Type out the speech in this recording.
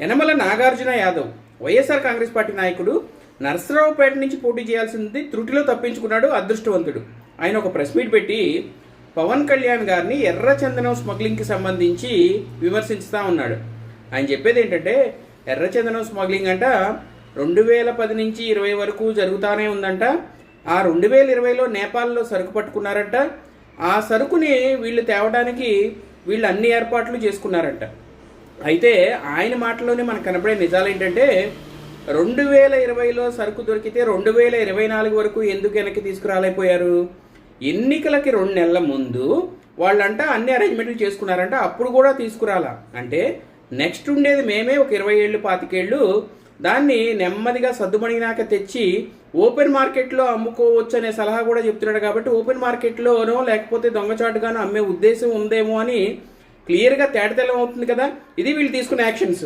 Yanamala Nagarjuna Yadav YSR Congress party నాయకుడు నర్సరావుపేట నుంచి పోటీ చేయాల్సింది త్రుటిలో తప్పించుకున్నాడు, అదృష్టవంతుడు. ఆయన ఒక ప్రెస్ మీట్ పెట్టి పవన్ కళ్యాణ్ గారిని ఎర్రచందనం స్మగ్లింగ్కి సంబంధించి విమర్శిస్తూ ఉన్నాడు. ఆయన చెప్పేది ఏంటంటే, ఎర్రచందనం స్మగ్లింగ్ అంట 2010 నుంచి 20 వరకు జరుగుతూనే ఉందంట. ఆ 2020లో నేపాల్లో సరుకు పట్టుకున్నారంట. ఆ సరుకుని వీళ్ళు తేవడానికి వీళ్ళు అన్ని ఏర్పాట్లు చేసుకున్నారంట. అయితే ఆయన మాటలోనే మనకు కనపడే నిజాలు ఏంటంటే, 2020లో సరుకు దొరికితే 2024 వరకు ఎందుకు వెనక్కి తీసుకురాలేకపోయారు? ఎన్నికలకి 2 నెలల ముందు వాళ్ళంట అన్ని అరేంజ్మెంట్లు చేసుకున్నారంట, అప్పుడు కూడా తీసుకురాలా. అంటే నెక్స్ట్ ఉండేది మేమే ఒక 20 ఏళ్ళు 25 ఏళ్ళు దాన్ని నెమ్మదిగా సర్దుమణినాక తెచ్చి ఓపెన్ మార్కెట్లో అమ్ముకోవచ్చు అనే సలహా కూడా చెప్తున్నాడు. కాబట్టి ఓపెన్ మార్కెట్లోనో లేకపోతే దొంగచాటుగానో అమ్మే ఉద్దేశం ఉందేమో అని క్లియర్గా తేటతెల్లం అవుతుంది కదా. ఇది వీళ్ళు తీసుకునే యాక్షన్స్.